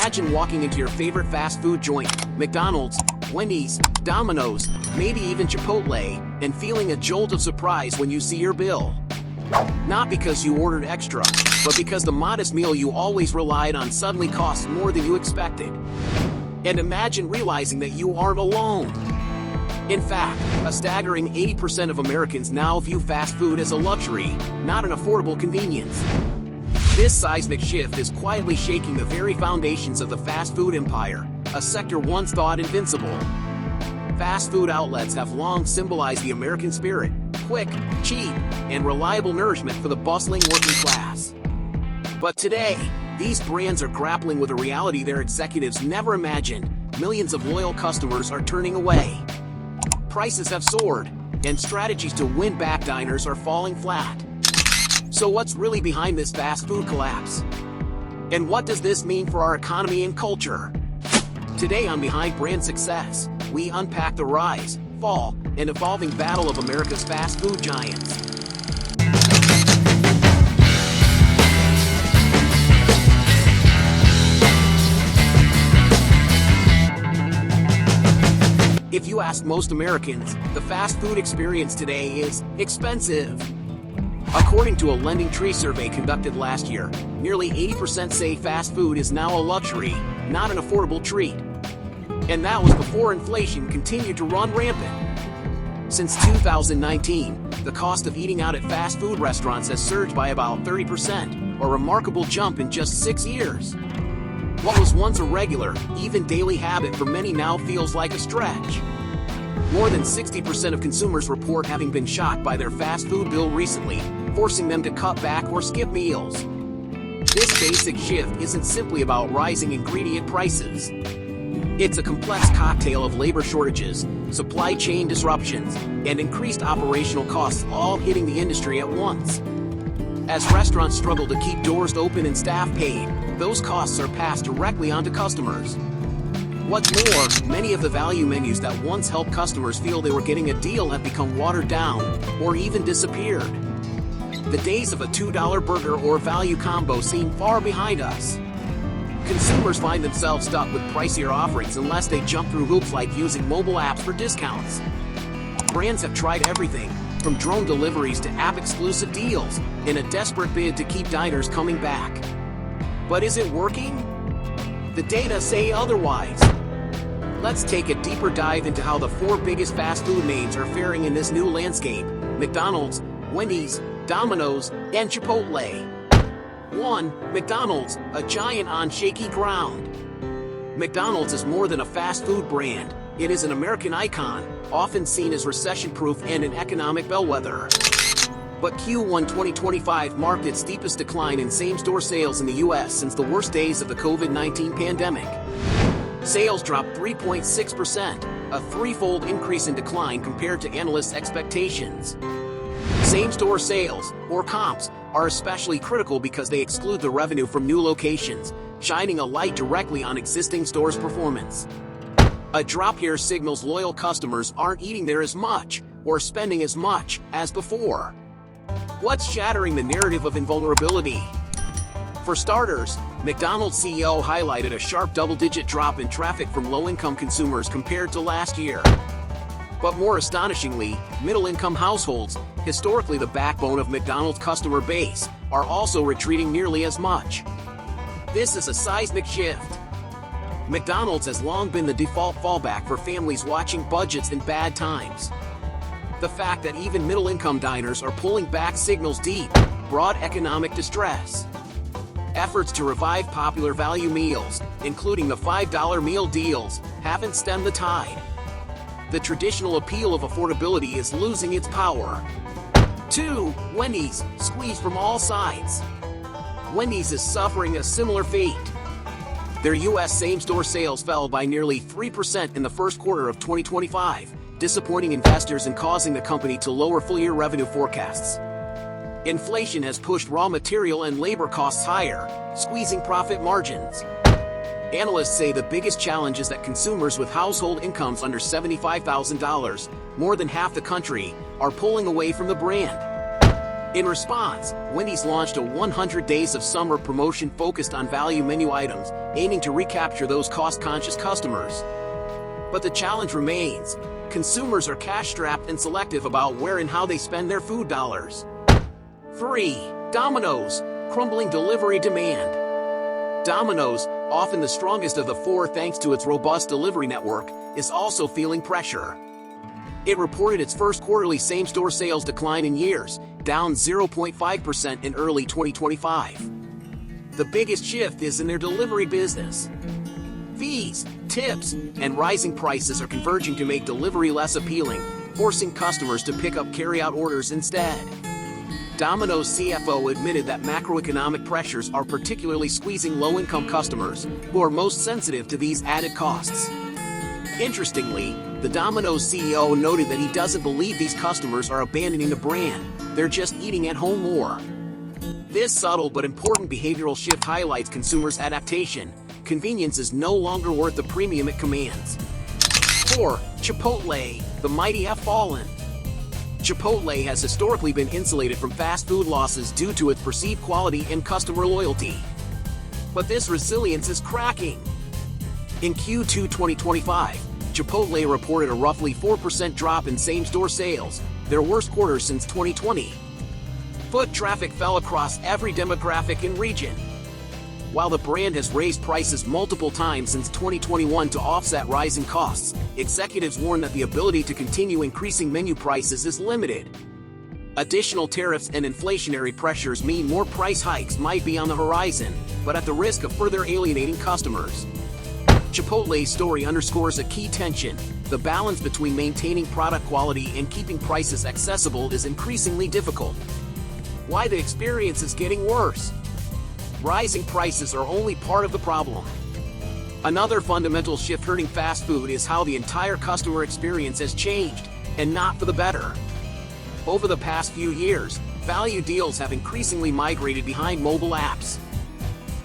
Imagine walking into your favorite fast food joint, McDonald's, Wendy's, Domino's, maybe even Chipotle, and feeling a jolt of surprise when you see your bill. Not because you ordered extra, but because the modest meal you always relied on suddenly costs more than you expected. And imagine realizing that you aren't alone. In fact, a staggering 80% of Americans now view fast food as a luxury, not an affordable convenience. This seismic shift is quietly shaking the very foundations of the fast food empire, a sector once thought invincible. Fast food outlets have long symbolized the American spirit: quick, cheap, and reliable nourishment for the bustling working class. But today, these brands are grappling with a reality their executives never imagined. Millions of loyal customers are turning away. Prices have soared, and strategies to win back diners are falling flat. So what's really behind this fast food collapse? And what does this mean for our economy and culture? Today on Behind Brand Success, we unpack the rise, fall, and evolving battle of America's fast food giants. If you ask most Americans, the fast food experience today is expensive. According to a LendingTree survey conducted last year, nearly 80% say fast food is now a luxury, not an affordable treat. And that was before inflation continued to run rampant. Since 2019, the cost of eating out at fast food restaurants has surged by about 30%, a remarkable jump in just 6 years. What was once a regular, even daily habit for many now feels like a stretch. More than 60% of consumers report having been shocked by their fast food bill recently, forcing them to cut back or skip meals. This basic shift isn't simply about rising ingredient prices. It's a complex cocktail of labor shortages, supply chain disruptions, and increased operational costs all hitting the industry at once. As restaurants struggle to keep doors open and staff paid, those costs are passed directly onto customers. What's more, many of the value menus that once helped customers feel they were getting a deal have become watered down, or even disappeared. The days of a $2 burger or value combo seem far behind us. Consumers find themselves stuck with pricier offerings unless they jump through hoops like using mobile apps for discounts. Brands have tried everything, from drone deliveries to app-exclusive deals, in a desperate bid to keep diners coming back. But is it working? The data say otherwise. Let's take a deeper dive into how the 4 biggest fast food names are faring in this new landscape: McDonald's, Wendy's, Domino's, and Chipotle. 1. McDonald's, a giant on shaky ground. McDonald's is more than a fast food brand. It is an American icon, often seen as recession-proof and an economic bellwether. But Q1 2025 marked its steepest decline in same-store sales in the U.S. since the worst days of the COVID-19 pandemic. Sales dropped 3.6%, a threefold increase in decline compared to analysts' expectations. Same-store sales, or comps, are especially critical because they exclude the revenue from new locations, shining a light directly on existing stores' performance. A drop here signals loyal customers aren't eating there as much, or spending as much, as before. What's shattering the narrative of invulnerability? For starters, McDonald's CEO highlighted a sharp double-digit drop in traffic from low-income consumers compared to last year. But more astonishingly, middle-income households, historically the backbone of McDonald's customer base, are also retreating nearly as much. This is a seismic shift. McDonald's has long been the default fallback for families watching budgets in bad times. The fact that even middle-income diners are pulling back signals deep, broad economic distress. Efforts to revive popular value meals, including the $5 meal deals, haven't stemmed the tide. The traditional appeal of affordability is losing its power. 2. Wendy's, squeezed from all sides. Wendy's is suffering a similar fate. Their U.S. same-store sales fell by nearly 3% in the first quarter of 2025, disappointing investors and causing the company to lower full-year revenue forecasts. Inflation has pushed raw material and labor costs higher, squeezing profit margins. Analysts say the biggest challenge is that consumers with household incomes under $75,000, more than half the country, are pulling away from the brand. In response, Wendy's launched a 100 Days of Summer promotion focused on value menu items, aiming to recapture those cost-conscious customers. But the challenge remains. Consumers are cash-strapped and selective about where and how they spend their food dollars. 3. Domino's, crumbling delivery demand. Domino's, often the strongest of the four thanks to its robust delivery network, is also feeling pressure. It reported its first quarterly same-store sales decline in years, down 0.5% in early 2025. The biggest shift is in their delivery business. Fees, tips, and rising prices are converging to make delivery less appealing, forcing customers to pick up carry-out orders instead. Domino's CFO admitted that macroeconomic pressures are particularly squeezing low-income customers, who are most sensitive to these added costs. Interestingly, the Domino's CEO noted that he doesn't believe these customers are abandoning the brand, they're just eating at home more. This subtle but important behavioral shift highlights consumers' adaptation. Convenience is no longer worth the premium it commands. 4. Chipotle, the mighty have fallen. Chipotle has historically been insulated from fast food losses due to its perceived quality and customer loyalty. But this resilience is cracking. In Q2 2025, Chipotle reported a roughly 4% drop in same-store sales, their worst quarter since 2020. Foot traffic fell across every demographic and region. While the brand has raised prices multiple times since 2021 to offset rising costs, executives warn that the ability to continue increasing menu prices is limited. Additional tariffs and inflationary pressures mean more price hikes might be on the horizon, but at the risk of further alienating customers. Chipotle's story underscores a key tension. The balance between maintaining product quality and keeping prices accessible is increasingly difficult. Why the experience is getting worse? Rising prices are only part of the problem. Another fundamental shift hurting fast food is how the entire customer experience has changed, and not for the better. Over the past few years, value deals have increasingly migrated behind mobile apps.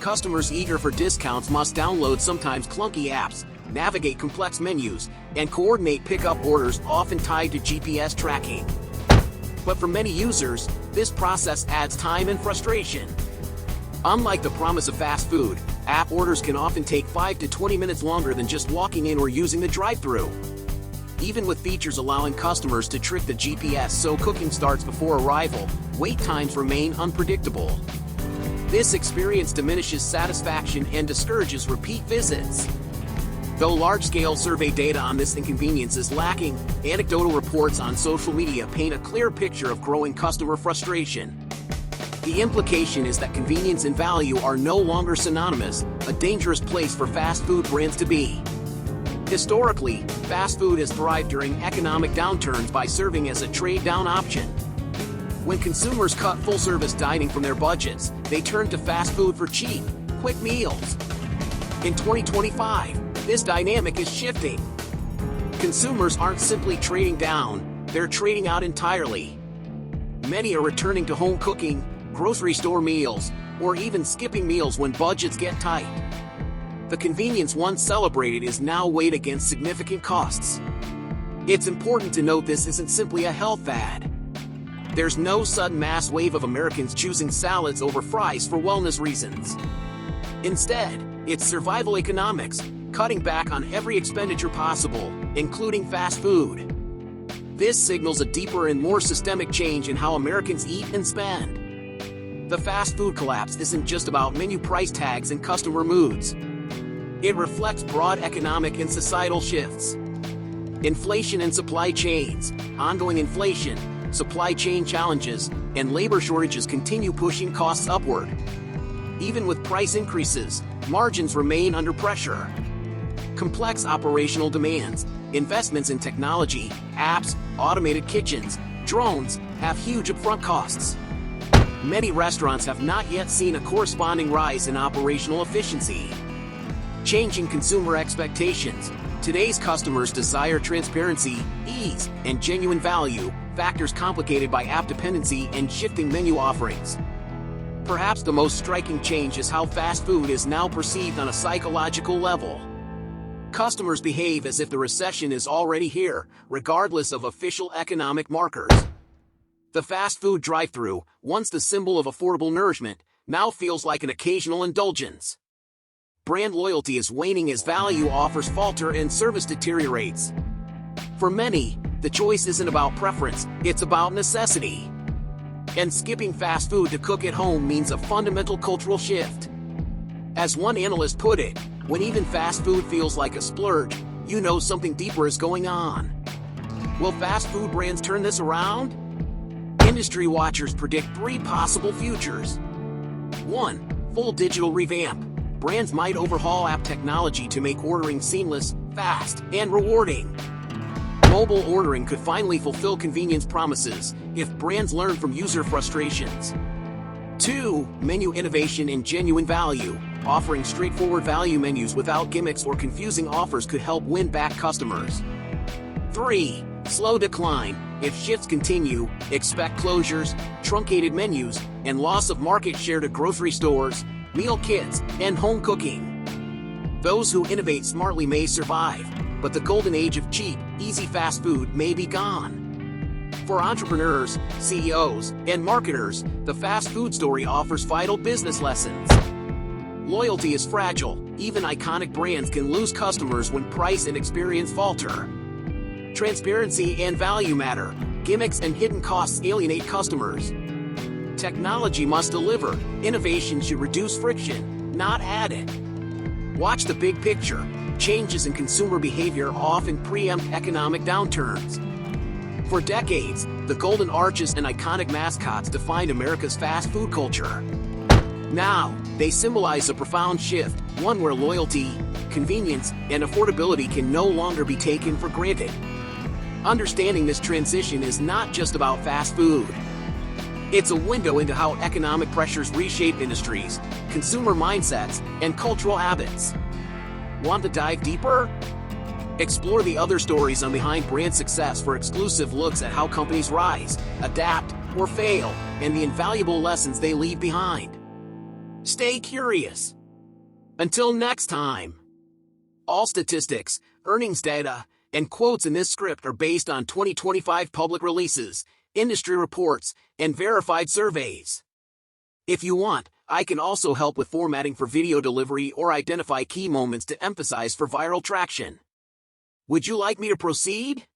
Customers eager for discounts must download sometimes clunky apps, navigate complex menus, and coordinate pickup orders often tied to GPS tracking. But for many users, this process adds time and frustration. Unlike the promise of fast food, app orders can often take 5 to 20 minutes longer than just walking in or using the drive-thru. Even with features allowing customers to trick the GPS so cooking starts before arrival, wait times remain unpredictable. This experience diminishes satisfaction and discourages repeat visits. Though large-scale survey data on this inconvenience is lacking, anecdotal reports on social media paint a clear picture of growing customer frustration. The implication is that convenience and value are no longer synonymous, a dangerous place for fast food brands to be. Historically, fast food has thrived during economic downturns by serving as a trade-down option. When consumers cut full-service dining from their budgets, they turn to fast food for cheap, quick meals. In 2025, this dynamic is shifting. Consumers aren't simply trading down, they're trading out entirely. Many are returning to home cooking, grocery store meals, or even skipping meals when budgets get tight. The convenience once celebrated is now weighed against significant costs. It's important to note this isn't simply a health fad. There's no sudden mass wave of Americans choosing salads over fries for wellness reasons. Instead, it's survival economics, cutting back on every expenditure possible, including fast food. This signals a deeper and more systemic change in how Americans eat and spend. The fast food collapse isn't just about menu price tags and customer moods. It reflects broad economic and societal shifts. Inflation and supply chains, ongoing inflation, supply chain challenges, and labor shortages continue pushing costs upward. Even with price increases, margins remain under pressure. Complex operational demands, investments in technology, apps, automated kitchens, drones, have huge upfront costs. Many restaurants have not yet seen a corresponding rise in operational efficiency. Changing consumer expectations, today's customers desire transparency, ease, and genuine value, factors complicated by app dependency and shifting menu offerings. Perhaps the most striking change is how fast food is now perceived on a psychological level. Customers behave as if the recession is already here, regardless of official economic markers. The fast food drive-thru, once the symbol of affordable nourishment, now feels like an occasional indulgence. brand loyalty is waning as value offers falter and service deteriorates. For many, the choice isn't about preference, it's about necessity. And skipping fast food to cook at home means a fundamental cultural shift. As one analyst put it, when even fast food feels like a splurge, you know something deeper is going on. Will fast food brands turn this around? Industry watchers predict 3 possible futures. 1. Full digital revamp. Brands might overhaul app technology to make ordering seamless, fast, and rewarding. Mobile ordering could finally fulfill convenience promises if brands learn from user frustrations. 2. Menu innovation and genuine value. Offering straightforward value menus without gimmicks or confusing offers could help win back customers. 3. Slow decline. If shifts continue, expect closures, truncated menus, and loss of market share to grocery stores, meal kits, and home cooking. Those who innovate smartly may survive, but the golden age of cheap, easy fast food may be gone. For entrepreneurs, CEOs, and marketers, the fast food story offers vital business lessons. Loyalty is fragile. Even iconic brands can lose customers when price and experience falter. Transparency and value matter. Gimmicks and hidden costs alienate customers. Technology must deliver. Innovation should reduce friction, not add it. Watch the big picture. Changes in consumer behavior often preempt economic downturns. For decades, the golden arches and iconic mascots defined America's fast food culture. Now, they symbolize a profound shift, one where loyalty, convenience, and affordability can no longer be taken for granted. Understanding this transition is not just about fast food. It's a window into how economic pressures reshape industries, consumer mindsets, and cultural habits. Want to dive deeper? Explore the other stories on behind brand success for exclusive looks at how companies rise, adapt, or fail, and the invaluable lessons they leave behind. Stay curious. Until next time. All statistics, earnings data, and quotes in this script are based on 2025 public releases, industry reports, and verified surveys. If you want, I can also help with formatting for video delivery or identify key moments to emphasize for viral traction. Would you like me to proceed?